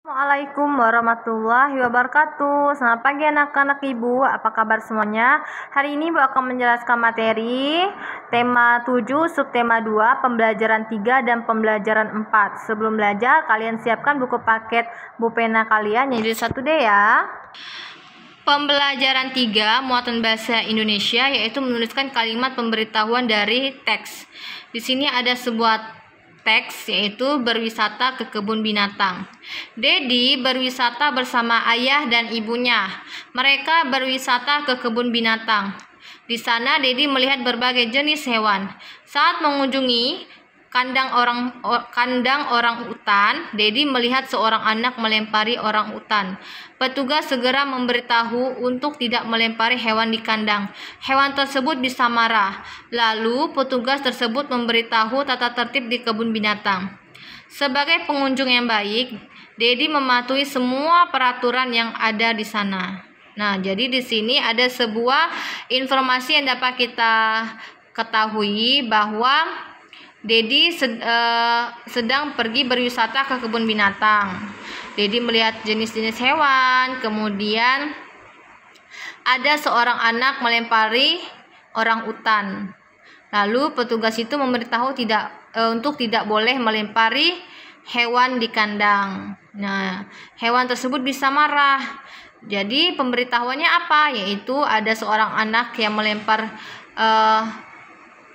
Assalamualaikum warahmatullahi wabarakatuh. Selamat pagi anak-anak ibu, apa kabar semuanya? Hari ini ibu akan menjelaskan materi tema 7, subtema 2, pembelajaran 3 dan pembelajaran 4. Sebelum belajar, kalian siapkan buku paket pulpena kalian yang judul 1D ya. Pembelajaran 3, muatan bahasa Indonesia, yaitu menuliskan kalimat pemberitahuan dari teks. Di sini ada sebuah teks, yaitu berwisata ke kebun binatang. Dedi berwisata bersama ayah dan ibunya. Mereka berwisata ke kebun binatang. Di sana Dedi melihat berbagai jenis hewan. Saat mengunjungi kandang orang utan, Dedi melihat seorang anak melempari orang utan. Petugas segera memberitahu untuk tidak melempari hewan di kandang. Hewan tersebut bisa marah. Lalu petugas tersebut memberitahu tata tertib di kebun binatang. Sebagai pengunjung yang baik, Dedi mematuhi semua peraturan yang ada di sana. Nah, jadi di sini ada sebuah informasi yang dapat kita ketahui bahwa Dedi sedang pergi berwisata ke kebun binatang. Dedi melihat jenis-jenis hewan, kemudian ada seorang anak melempari orang utan. Lalu petugas itu memberitahu untuk tidak boleh melempari hewan di kandang. Nah, hewan tersebut bisa marah. Jadi pemberitahuannya apa? Yaitu ada seorang anak yang melempar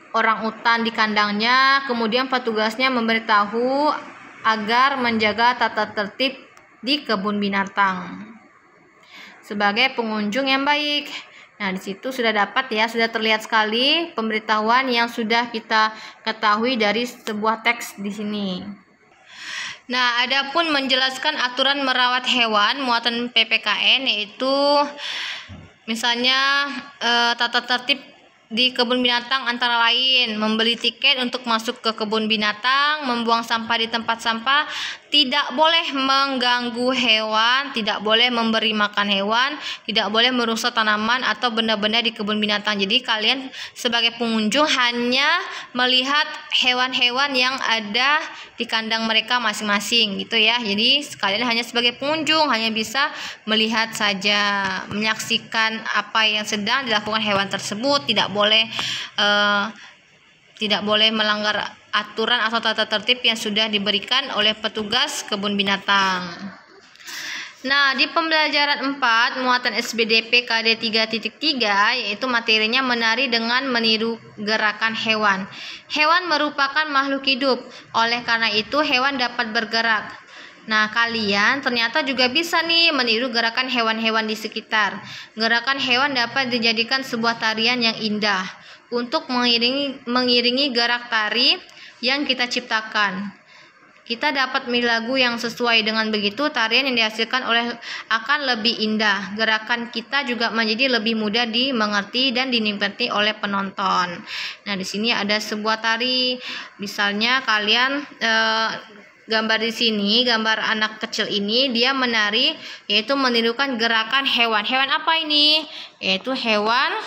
orang utan di kandangnya, kemudian petugasnya memberitahu agar menjaga tata tertib di kebun binatang sebagai pengunjung yang baik. Nah, di situ sudah dapat ya, sudah terlihat sekali pemberitahuan yang sudah kita ketahui dari sebuah teks di sini. Nah, adapun menjelaskan aturan merawat hewan muatan PPKN, yaitu misalnya tata tertib di kebun binatang antara lain membeli tiket untuk masuk ke kebun binatang, membuang sampah di tempat sampah, tidak boleh mengganggu hewan, tidak boleh memberi makan hewan, tidak boleh merusak tanaman atau benda-benda di kebun binatang. Jadi kalian sebagai pengunjung hanya melihat hewan-hewan yang ada di kandang mereka masing-masing gitu ya. Jadi kalian hanya sebagai pengunjung hanya bisa melihat saja, menyaksikan apa yang sedang dilakukan hewan tersebut, tidak boleh melanggar aturan atau tata tertib yang sudah diberikan oleh petugas kebun binatang. Nah, di pembelajaran 4 muatan SBDP KD 3.3 yaitu materinya menari dengan meniru gerakan hewan. Hewan merupakan makhluk hidup, oleh karena itu hewan dapat bergerak. Nah, kalian ternyata juga bisa nih meniru gerakan hewan-hewan di sekitar. Gerakan hewan dapat dijadikan sebuah tarian yang indah untuk mengiringi gerak tari yang kita ciptakan. Kita dapat memilih lagu yang sesuai, dengan begitu tarian yang dihasilkan akan lebih indah. Gerakan kita juga menjadi lebih mudah dimengerti dan dinikmati oleh penonton. Nah, di sini ada sebuah tari. Misalnya kalian gambar di sini, gambar anak kecil ini dia menari, yaitu menirukan gerakan hewan. Hewan apa ini? Yaitu hewan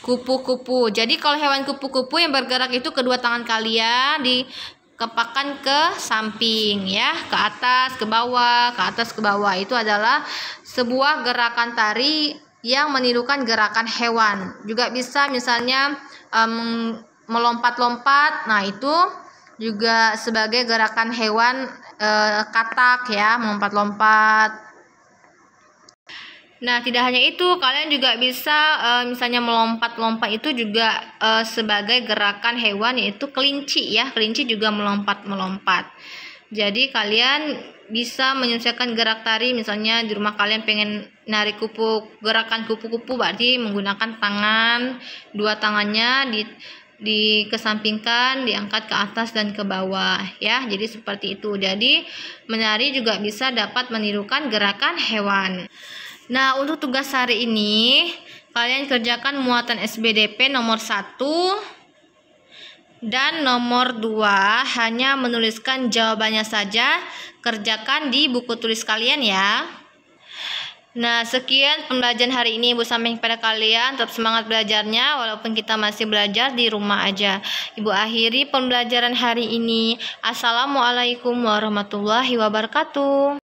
kupu-kupu. Jadi kalau hewan kupu-kupu yang bergerak itu kedua tangan kalian dikepakkan ke samping ya, ke atas, ke bawah, ke atas, ke bawah. Itu adalah sebuah gerakan tari yang menirukan gerakan hewan. Juga bisa misalnya melompat-lompat. Nah, itu juga sebagai gerakan hewan katak ya, melompat-lompat. Nah, tidak hanya itu, kalian juga bisa misalnya melompat-lompat itu juga sebagai gerakan hewan, yaitu kelinci ya. Kelinci juga melompat-melompat. Jadi kalian bisa menyesuaikan gerak tari. Misalnya di rumah kalian pengen narik gerakan kupu-kupu, berarti menggunakan tangan, dua tangannya dikesampingkan, diangkat ke atas dan ke bawah ya. Jadi seperti itu. Jadi menari juga bisa dapat menirukan gerakan hewan. Nah, untuk tugas hari ini kalian kerjakan muatan SBDP nomor 1 dan nomor 2, hanya menuliskan jawabannya saja. Kerjakan di buku tulis kalian ya. Nah, sekian pembelajaran hari ini Ibu sampaikan kepada kalian. Tetap semangat belajarnya walaupun kita masih belajar di rumah aja. Ibu akhiri pembelajaran hari ini. Assalamualaikum warahmatullahi wabarakatuh.